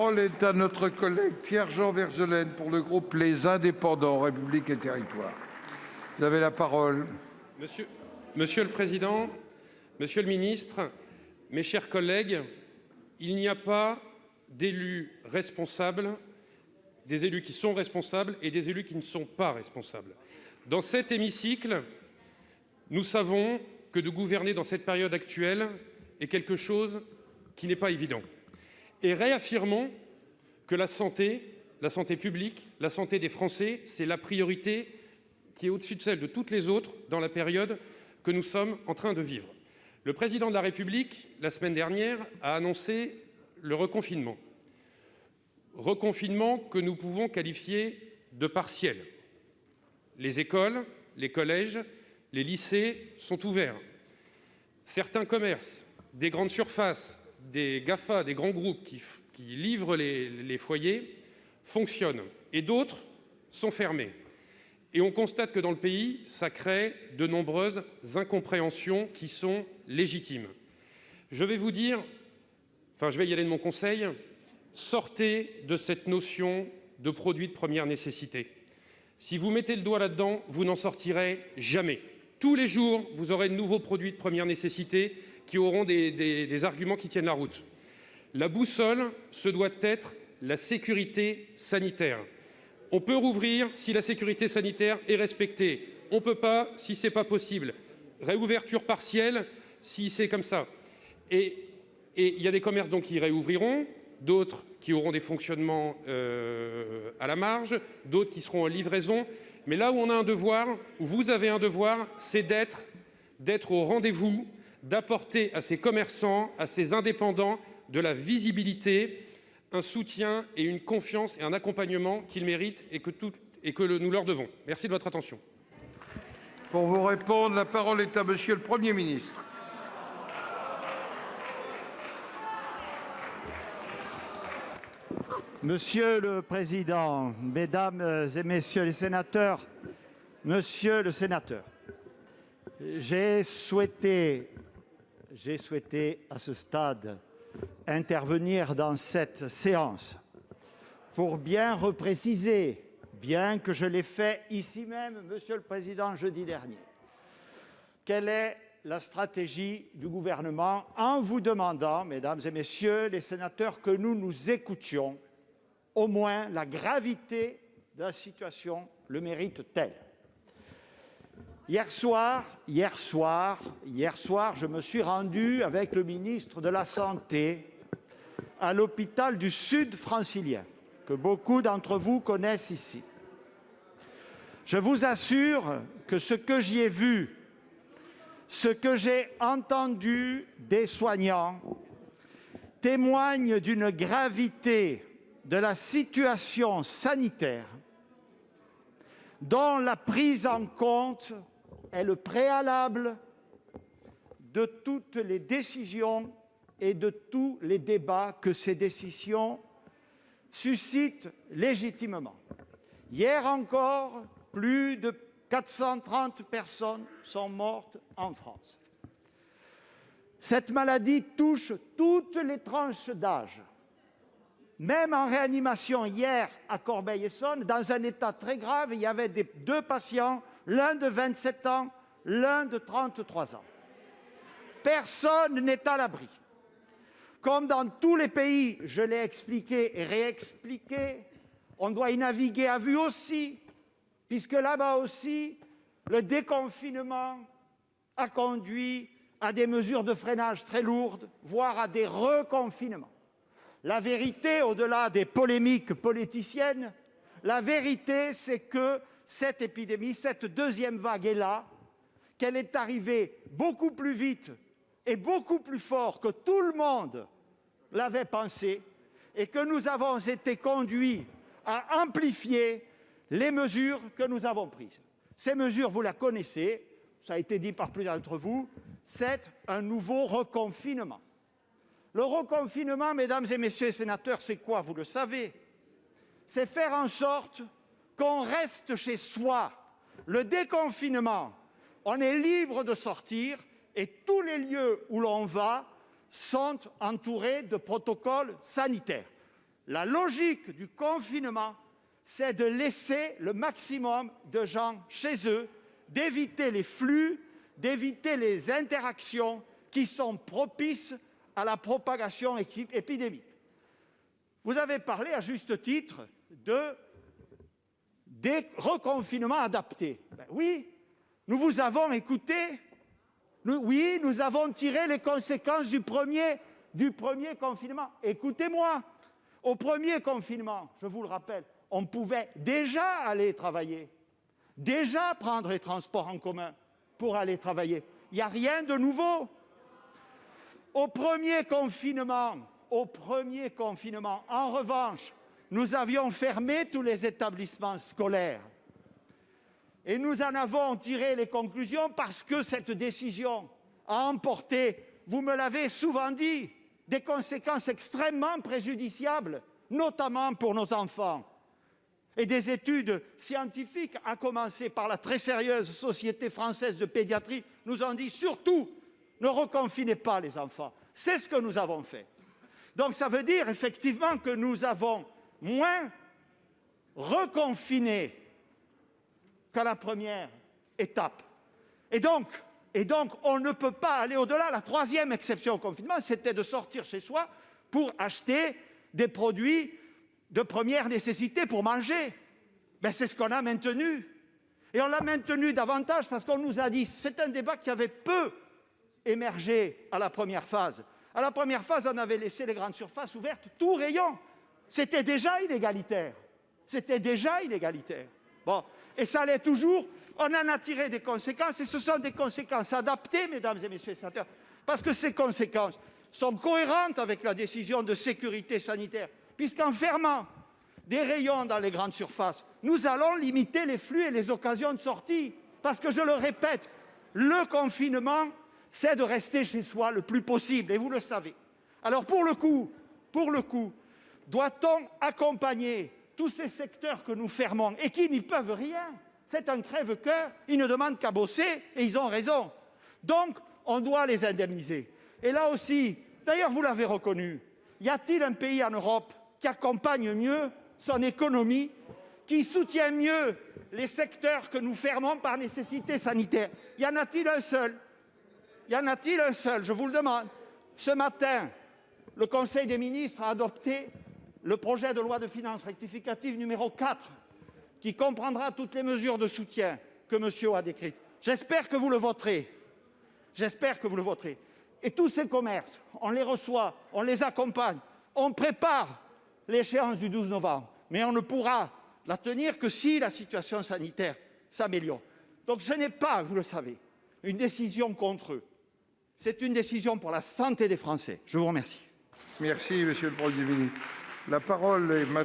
parole est à notre collègue Pierre-Jean Verzelen pour le groupe Les Indépendants, République et Territoires. Vous avez la parole. Monsieur le Président, Monsieur le Ministre, mes chers collègues, il n'y a pas d'élus responsables, des élus qui sont responsables et des élus qui ne sont pas responsables. Dans cet hémicycle, nous savons que de gouverner dans cette période actuelle est quelque chose qui n'est pas évident. Et réaffirmons que la santé publique, la santé des Français, c'est la priorité qui est au-dessus de celle de toutes les autres dans la période que nous sommes en train de vivre. Le président de la République, la semaine dernière, a annoncé le reconfinement. Reconfinement que nous pouvons qualifier de partiel. Les écoles, les collèges, les lycées sont ouverts. Certains commerces, des grandes surfaces, des GAFA, des grands groupes qui livrent les foyers fonctionnent et d'autres sont fermés. Et on constate que dans le pays, ça crée de nombreuses incompréhensions qui sont légitimes. Je vais vous dire, je vais y aller de mon conseil, sortez de cette notion de produit de première nécessité. Si vous mettez le doigt là-dedans, vous n'en sortirez jamais. Tous les jours, vous aurez de nouveaux produits de première nécessité qui auront des arguments qui tiennent la route. La boussole, ce doit être la sécurité sanitaire. On peut rouvrir si la sécurité sanitaire est respectée. On ne peut pas si ce n'est pas possible. Réouverture partielle si c'est comme ça. Et il y a des commerces donc qui réouvriront, d'autres qui auront des fonctionnements à la marge, d'autres qui seront en livraison. Mais là où on a un devoir, où vous avez un devoir, c'est d'être au rendez-vous, d'apporter à ces commerçants, à ces indépendants, de la visibilité, un soutien et une confiance et un accompagnement qu'ils méritent et que nous leur devons. Merci de votre attention. Pour vous répondre, la parole est à Monsieur le Premier ministre. Monsieur le Président, Mesdames et Messieurs les sénateurs, Monsieur le sénateur, j'ai souhaité à ce stade intervenir dans cette séance pour bien repréciser, bien que je l'ai fait ici même, Monsieur le Président, jeudi dernier, quelle est la stratégie du gouvernement en vous demandant, Mesdames et Messieurs les sénateurs, que nous nous écoutions. Au moins, la gravité de la situation le mérite-t-elle. Hier soir, je me suis rendu avec le ministre de la Santé à l'hôpital du Sud francilien, que beaucoup d'entre vous connaissent ici. Je vous assure que ce que j'y ai vu, ce que j'ai entendu des soignants, témoigne d'une gravité de la situation sanitaire dont la prise en compte est le préalable de toutes les décisions et de tous les débats que ces décisions suscitent légitimement. Hier encore, plus de 430 personnes sont mortes en France. Cette maladie touche toutes les tranches d'âge. Même en réanimation hier à Corbeil-Essonnes, dans un état très grave, il y avait deux patients, l'un de 27 ans, l'un de 33 ans. Personne n'est à l'abri. Comme dans tous les pays, je l'ai expliqué et réexpliqué, on doit y naviguer à vue aussi, puisque là-bas aussi, le déconfinement a conduit à des mesures de freinage très lourdes, voire à des reconfinements. La vérité, au-delà des polémiques politiciennes, la vérité, c'est que cette épidémie, cette deuxième vague est là, qu'elle est arrivée beaucoup plus vite et beaucoup plus fort que tout le monde l'avait pensé, et que nous avons été conduits à amplifier les mesures que nous avons prises. Ces mesures, vous les connaissez, ça a été dit par plusieurs d'entre vous, c'est un nouveau reconfinement. Le reconfinement, mesdames et messieurs les sénateurs, c'est quoi? Vous le savez. C'est faire en sorte qu'on reste chez soi. Le déconfinement, on est libre de sortir et tous les lieux où l'on va sont entourés de protocoles sanitaires. La logique du confinement, c'est de laisser le maximum de gens chez eux, d'éviter les flux, d'éviter les interactions qui sont propices à la propagation épidémique. Vous avez parlé à juste titre des reconfinements adaptés. Ben oui, nous vous avons écouté. Oui, nous avons tiré les conséquences du premier confinement. Écoutez-moi, au premier confinement, je vous le rappelle, on pouvait déjà aller travailler, déjà prendre les transports en commun pour aller travailler. Il n'y a rien de nouveau. Au premier confinement, en revanche, nous avions fermé tous les établissements scolaires. Et nous en avons tiré les conclusions parce que cette décision a emporté, vous me l'avez souvent dit, des conséquences extrêmement préjudiciables, notamment pour nos enfants. Et des études scientifiques, à commencer par la très sérieuse Société française de pédiatrie, nous ont dit surtout, ne reconfinez pas les enfants. C'est ce que nous avons fait. Donc ça veut dire effectivement que nous avons moins reconfiné qu'à la première étape. Et donc, on ne peut pas aller au-delà. La troisième exception au confinement, c'était de sortir chez soi pour acheter des produits de première nécessité pour manger. Ben, c'est ce qu'on a maintenu. Et on l'a maintenu davantage parce qu'on nous a dit, c'est un débat qui avait peu émergé à la première phase. À la première phase, on avait laissé les grandes surfaces ouvertes, tout rayon. C'était déjà inégalitaire. Bon, et ça l'est toujours. On en a tiré des conséquences, et ce sont des conséquences adaptées, mesdames et messieurs les sénateurs, parce que ces conséquences sont cohérentes avec la décision de sécurité sanitaire, puisqu'en fermant des rayons dans les grandes surfaces, nous allons limiter les flux et les occasions de sortie. Parce que, je le répète, le confinement, c'est de rester chez soi le plus possible, et vous le savez. Alors pour le coup, doit-on accompagner tous ces secteurs que nous fermons et qui n'y peuvent rien? C'est un crève-cœur, ils ne demandent qu'à bosser et ils ont raison. Donc, on doit les indemniser. Et là aussi, d'ailleurs vous l'avez reconnu, y a-t-il un pays en Europe qui accompagne mieux son économie, qui soutient mieux les secteurs que nous fermons par nécessité sanitaire? Y en a-t-il un seul? Je vous le demande. Ce matin, le Conseil des ministres a adopté le projet de loi de finances rectificative numéro 4, qui comprendra toutes les mesures de soutien que monsieur a décrites. J'espère que vous le voterez. Et tous ces commerces, on les reçoit, on les accompagne, on prépare l'échéance du 12 novembre. Mais on ne pourra la tenir que si la situation sanitaire s'améliore. Donc ce n'est pas, vous le savez, une décision contre eux. C'est une décision pour la santé des Français. Je vous remercie. Merci, monsieur le Premier ministre. La parole est maintenant